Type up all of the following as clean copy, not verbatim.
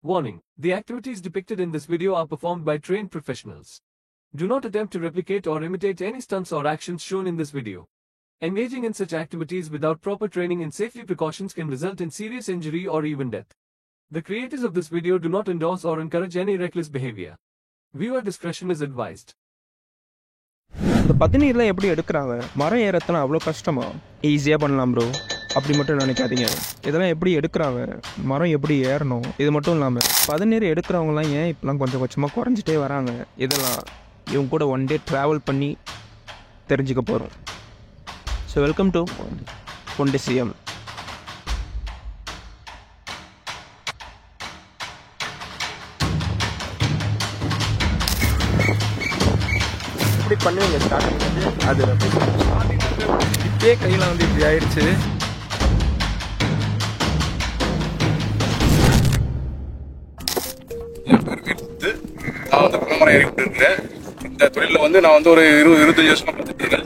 Warning: the activities depicted in this video are performed by trained professionals. Do not attempt to replicate or imitate any stunts or actions shown in this video. Engaging in such activities without proper training and safety precautions can result in serious injury or even death. The creators of this video do not endorse or encourage any reckless behavior. Viewer discretion is advised. இந்த பதநீர்லாம் எப்படி எடுக்கிறாங்க? மரம் ஏறத்துனா அவ்வளோ கஷ்டமா? ஈஸியாக பண்ணலாம் bro. அப்படி மட்டும் நினைக்காதீங்க. இதெல்லாம் எப்படி எடுக்கிறாங்க, மரம் எப்படி ஏறணும், இது மட்டும் இல்லாமல் பதநீர் எடுக்கிறவங்களாம் ஏன் இப்போலாம் கொஞ்சம் கொஞ்சமாக குறைஞ்சிட்டே வராங்க, இதெல்லாம் இவங்க கூட ஒன் டே ட்ராவல் பண்ணி தெரிஞ்சுக்க போகிறோம். ஸோ வெல்கம் டு பொண்டிசியம். இப்படி பண்ணுவீங்க ஸ்டார்டிங் வந்து அது இப்பயே கையில் வந்து இப்படி ஆயிடுச்சு. நான் வந்து பரம்பரை ஏறிக்கிட்டு இருக்கிறேன். இந்த தொழிலில் வந்து நான் வந்து ஒரு 25 வருஷமா பார்த்துட்டு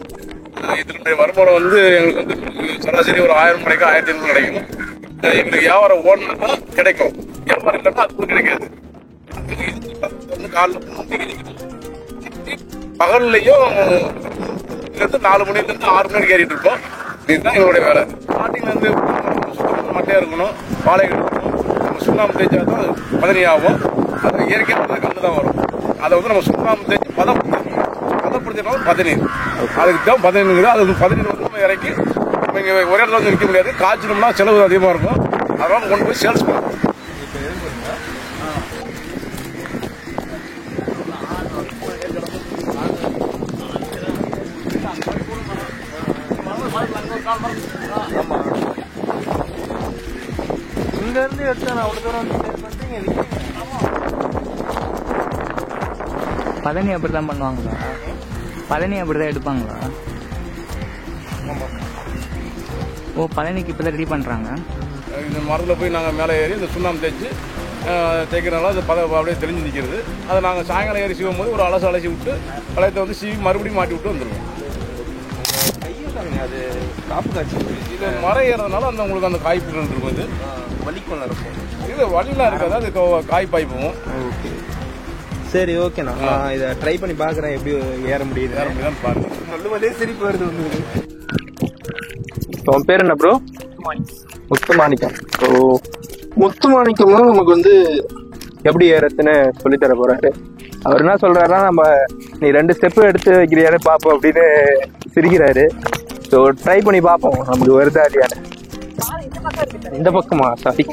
இதனுடைய வருமானம் வந்து எங்களுக்கு வந்து சராசரி ஒரு 1000 கிடைக்கும், 1500 கிடைக்கும். எங்களுக்கு வியாபாரம் ஓடனா கிடைக்கும், வியாபாரம் இல்லைன்னா அது கூட கிடைக்காது. காலைல பகல்லையும் 4 மணிலேருந்து 6 மணி வரைக்கும் ஏறிட்டு இருக்கோம். இதுதான் எங்களுடைய வேலை. ஸ்டார்டிங்ல இருந்து மட்டையா இருக்கணும், பாலை எடுக்கணும், சுண்ணாம்பு தேய்ச்சா தான் பதனி ஆகும். அது இயற்கையாக கண்டு தான் வரும். அதை வந்து நம்ம சுண்ணாம்பு தேய்ச்சி பதப்படுத்தினாலும் பதநீர், அதுக்கு தான் பதநீர். அது வந்து பதநீர் வந்து நம்ம இறக்கி நம்ம இங்கே ஒரே இடத்துல வந்து விற்க முடியாது, காய்ச்சணும்னா செலவு அதிகமாக இருக்கும். அதெல்லாம் கொண்டு போய் சேல்ஸ் பண்ணுவோம். இங்க இருந்து எடுத்தா நான் அவ்வளோ தூரம் வந்து பழனி அப்படிதான் பண்ணுவாங்களா? பழனி அப்படிதான் எடுப்பாங்களா? ஓ, பழனிக்கு இப்பதான் ரெடி பண்றாங்க. இந்த மரத்தில் போய் நாங்கள் மேலே ஏறி இந்த சுண்ணாம்பு தேய்ச்சி தேய்க்கிறனால அது அப்படியே தெரிஞ்சு நிற்கிறது. அதை நாங்கள் சாயங்காலம் ஏறி சீவும் போது ஒரு அலசி விட்டு பழையத்தை வந்து சீவி மறுபடியும் மாட்டி விட்டு வந்துடுவோம். அது காப்பு காய்ச்சி இது மரம் ஏறதுனால அந்த உங்களுக்கு அந்த காய்ப்புகள் இருக்கும். இது வலிக்குள்ள இருக்கும். இது வலிலாம் இருக்காது, அது காய் பாய்ப்போம். ஓகே, சரி, ஓகேண்ணா. நான் இதை ட்ரை பண்ணி பார்க்குறேன் எப்படி ஏற முடியுது. ஏற முடியுதான்னு பாருங்க. சொல்லும்போதே சிரிப்பு வருது வந்து. உன் பேர் என்ன ப்ரோ? முத்துமாணிக்கம். ஸோ முத்துமாணிக்கம் தான் நமக்கு வந்து எப்படி ஏறத்துன்னு சொல்லித்தர போறாரு. அவர் என்ன சொல்றாருன்னா, நம்ம நீ 2 ஸ்டெப்பு எடுத்து வைக்கிறியானு பார்ப்போம் அப்படின்னு சிரிக்கிறாரு. ஸோ ட்ரை பண்ணி பார்ப்போம் நமக்கு வருதா இல்லையான்னு. இந்த பக்கமா? சாரி,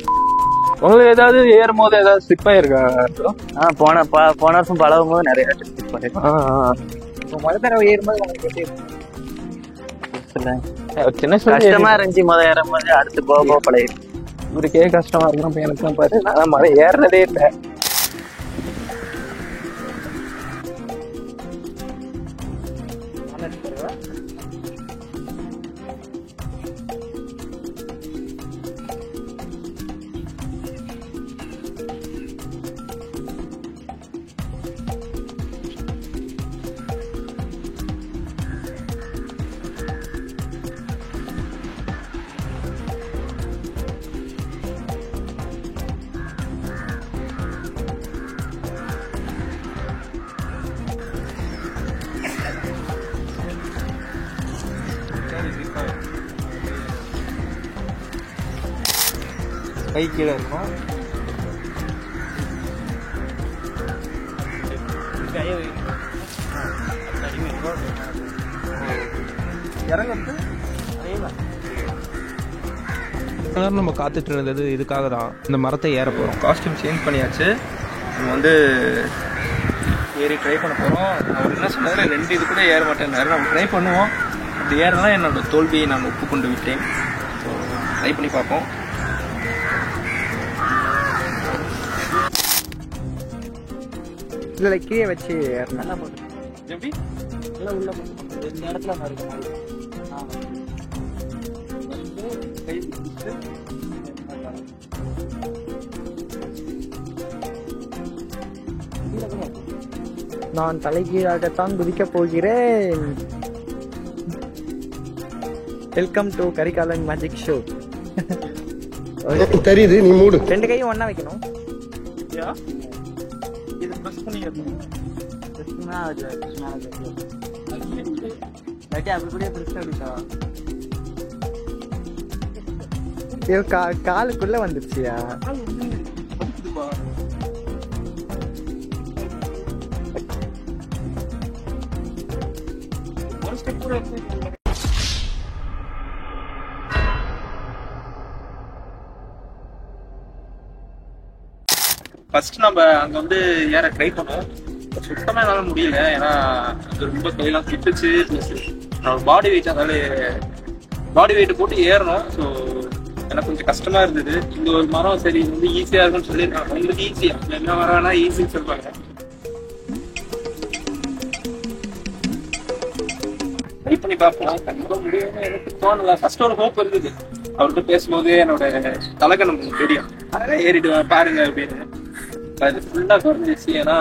உங்களுக்கு ஏதாவது ஏறும் போது ஏதாவது ஸ்லிப் ஆயிருக்கா? போன வருஷம் பழகும் போது நிறைய ஸ்லிப் பண்ணிருக்கேன். முதல் தடவை ஏறும்போது சின்ன கஷ்டமா இருந்துச்சு. முதல் ஏறும் போது அடுத்து போக பழகிடும். இவருக்கே கஷ்டமா இருக்கும். எனக்கு தான் பாரு, நான் மழை ஏறினதே இல்லை. கை கீழே இருக்கும். நம்ம காத்துட்டு இருந்தது இதுக்காக தான். இந்த மரத்தை ஏற போகிறோம். காஸ்டியூம் சேஞ்ச் பண்ணியாச்சு. நம்ம வந்து ஏறி ட்ரை பண்ண போகிறோம். அவர் என்ன சொன்னாரு, 2 இது கூட ஏற மாட்டேன்னாரு. நம்ம ட்ரை பண்ணுவோம். அப்படி ஏறலாம் என்னோட தோல்வியை நான் ஒப்புக்கொண்டு விட்டேன். ஸோ ட்ரை பண்ணி பார்ப்போம். இல்லை கீழே வச்சு நல்லா எப்படி நல்லா உள்ள இந்த இடத்துல இருக்கு. நான் தலைகீழாகத்தான் குதிக்கப் போகிறேன். Welcome to Karikalan magic show. தெரியுது, நீ மூடு. 2 கையும் ஒண்ணா வைக்கணும். இது ப்ரெஸ் பண்ணி ஏறணும். அப்படி கூட பிரச்சனை இருக்கா? காலுக்குள்ள வந்துருச்சியா? ஃபர்ஸ்ட் நம்ம அங்க வந்து ஏற ட்ரை பண்ணோம். சுத்தமா என்னால முடியல. ஏன்னா அது ரொம்ப கையெல்லாம் கிட்டுச்சு. பாடி வெயிட் அதனால பாடி வெயிட் போட்டு ஏறணும். ஸோ எனக்கு கொஞ்சம் கஷ்டமா இருந்தது. இந்த ஒரு மரம் சரி வந்து ஈஸியா இருக்கும்னு சொல்லியிருக்காங்க. உங்களுக்கு ஈஸியா என்ன மரம்னா ஈஸின்னு சொல்லுவாங்க. ட்ரை பண்ணி பார்ப்போம். கண்டிப்பா முடியும்னு எனக்கு தோணல. ஃபர்ஸ்ட் ஒரு ஹோப் இருந்தது. அவர்கிட்ட பேசும்போது என்னோட தலகணம் தெரியும், அதெல்லாம் ஏறிட்டு பாருங்க அப்படின்னு. அது ஃபுல்லா குறைஞ்சிச்சு. ஏன்னா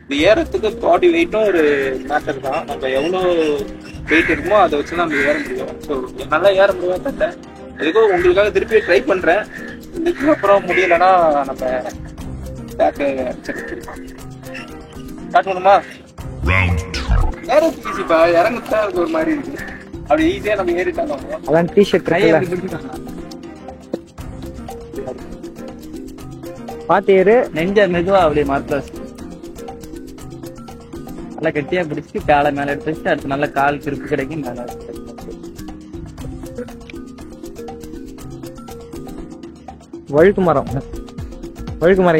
இது ஏறத்துக்கு பாடி வெயிட்டும் ஒரு மேட்டர் தான். நம்ம எவ்வளோ வெயிட் இருக்குமோ அதை வச்சு நம்ம ஏற முடியும். ஸோ நல்லா ஏற முடியும் தெரியல. எதுக்கும் உங்களுக்காக திருப்பி ட்ரை பண்றேன். இதுக்கு அப்புறம் முடியலன்னா நம்ம ஸ்டார்ட் பண்ணுமா? ஏறதுக்கு ஈஸிப்பா, இறங்குதான் இருக்கு ஒரு மாதிரி இருக்கு. அப்படி ஈஸியா நம்ம ஏறிட்டாங்க. அதான் டிஷர்ட் பாத்தேரு நெஞ்ச மெதுவா அப்படியே மாத்த நல்லா கெட்டியா பிடிச்சி காலை மேல எடுத்து வச்சு அடுத்து நல்லா கால் திருப்பி கிடைக்கும். மேல வழுக்கு மரம்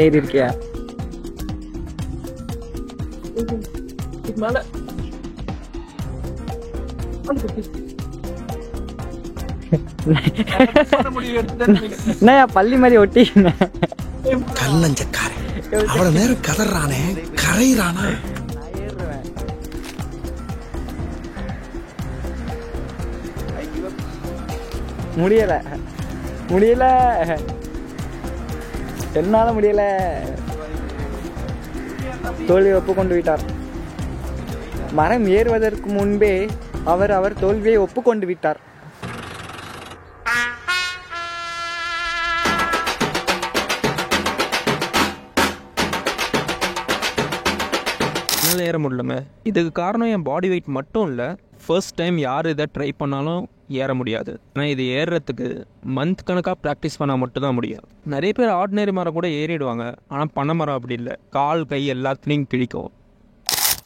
ஏறி இருக்கியா? என்னையா பள்ளி மாதிரி ஒட்டி கல்லஞ்சக்காரன் அவ்வளவு நேரம் கதறானே கரையிறானா? முடியல என்னால முடியல. தோல்வி ஒப்புக்கொண்டு விட்டார். மரம் ஏறுவதற்கு முன்பே அவர் தோல்வியை ஒப்புக்கொண்டு விட்டார். ஏற முடியலங்க. இதுக்கு காரணம் என் பாடி வெயிட் மட்டும் இல்லை. ஃபர்ஸ்ட் டைம் யார் இதை ட்ரை பண்ணாலும் ஏற முடியாது. ஆனால் இது ஏறுறதுக்கு மந்த் கணக்காக ப்ராக்டிஸ் பண்ணால் மட்டும்தான் முடியும். நிறைய பேர் ஆர்டினரி மரம் கூட ஏறிடுவாங்க. ஆனால் பனை மரம் அப்படி இல்லை. கால் கை எல்லாத்துலேயும் கிழிக்கும்.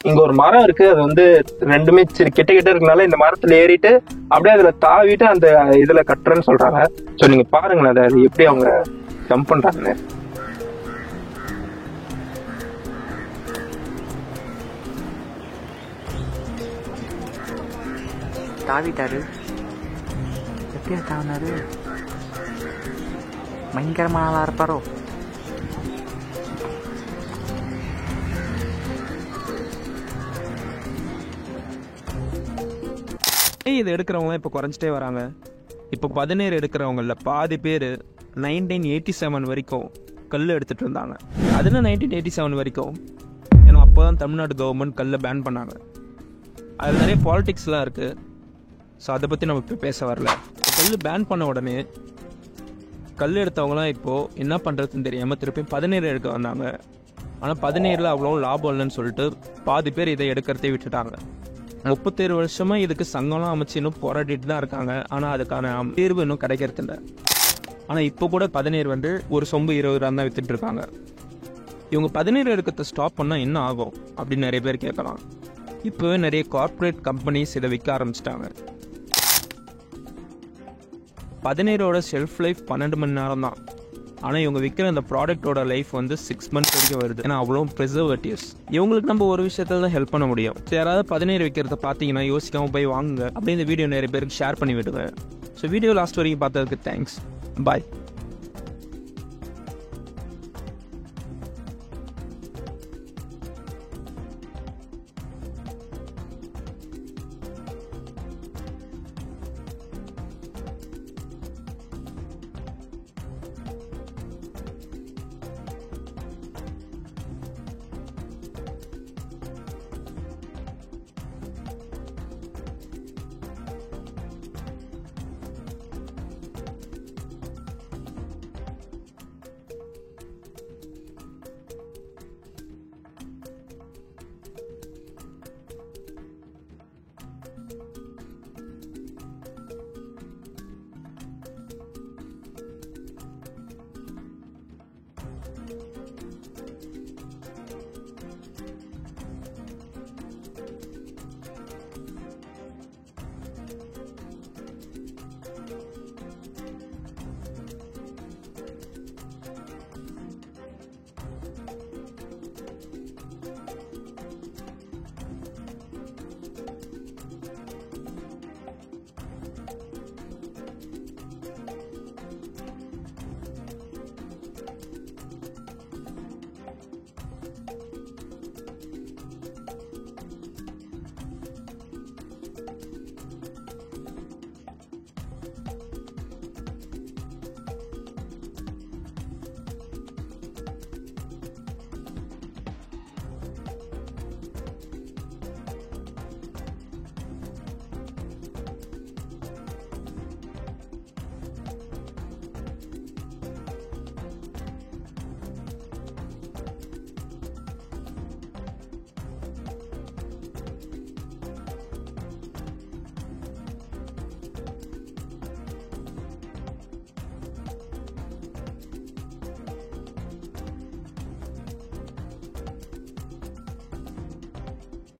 இங்க ஒரு மரம் இருக்கு. அது வந்து ரெண்டுமே கிட்ட இருக்கனால இந்த மரத்துல ஏறிட்டு அப்படியே அதுல தாவிட்டு அந்த இதுல கட்டுறேன்னு சொல்றாங்க. ஸோ நீங்க பாருங்களேன் அது எப்படி அவங்க ஜம்ப் பண்றாங்கன்னு. தாவிட்டாரு. எப்படியா தாவினாரு? பயங்கரமான ஆளா இருப்பாரோ? இது எடுக்கிறவங்க இப்போ குறைஞ்சிட்டே வராங்க. இப்போ 17 எடுக்கிறவங்கள பாதி பேர் 1987 வரைக்கும் கல் எடுத்துட்டு இருந்தாங்க. அதில் 1987 வரைக்கும் ஏன்னா அப்போ தான் தமிழ்நாடு கவர்மெண்ட் கல்லை பேன் பண்ணாங்க. அதில் நிறைய பாலிடிக்ஸ்லாம் இருக்குது. ஸோ அதை பற்றி நம்ம இப்போ பேச வரல. கல் பேன் பண்ண உடனே கல் எடுத்தவங்களாம் இப்போது என்ன பண்ணுறதுன்னு தெரியாமல் திருப்பி 17 எடுக்க வந்தாங்க. ஆனால் 17 அவ்வளோ லாபம் இல்லைன்னு சொல்லிட்டு பாதி பேர் இதை எடுக்கிறதே விட்டுட்டாங்க. 37 வருஷமாக இதுக்கு சங்கம்லாம் அமைச்சு இன்னும் போராடிட்டு தான் இருக்காங்க. ஆனால் அதுக்கான தீர்வு இன்னும் கிடைக்கிறது இல்லை. ஆனால் இப்போ கூட 17 வந்து ஒரு சொம்பு 20 ரூபா தான் வித்துட்டு இருக்காங்க. இவங்க 17 எடுக்கிறத ஸ்டாப் பண்ணால் என்ன ஆகும் அப்படின்னு நிறைய பேர் கேட்கலாம். இப்போவே நிறைய கார்ப்பரேட் கம்பெனிஸ் இதை விற்க ஆரம்பிச்சிட்டாங்க. 17ஓட ஷெல்ஃப் லைஃப் 12 மணி நேரம் தான். ஆனால் இவங்க விற்கிற அந்த ப்ராடக்டோட லைஃப் வந்து 6 மந்த்ஸ் வரைக்கும் வருது. ஏன்னா அவ்வளோ ப்ரிசர்வேட்டிவ்ஸ். இவங்களுக்கு நம்ம ஒரு விஷயத்தில் தான் ஹெல்ப் பண்ண முடியும். யாராவது 17 விற்கிறத பார்த்தீங்கன்னா யோசிக்காமல் போய் வாங்குங்க. அப்படியே இந்த வீடியோ நிறைய பேருக்கு ஷேர் பண்ணி விடுங்க. ஸோ வீடியோ லாஸ்ட் வரைக்கும் பார்த்ததுக்கு தேங்க்ஸ். பாய். பாய்.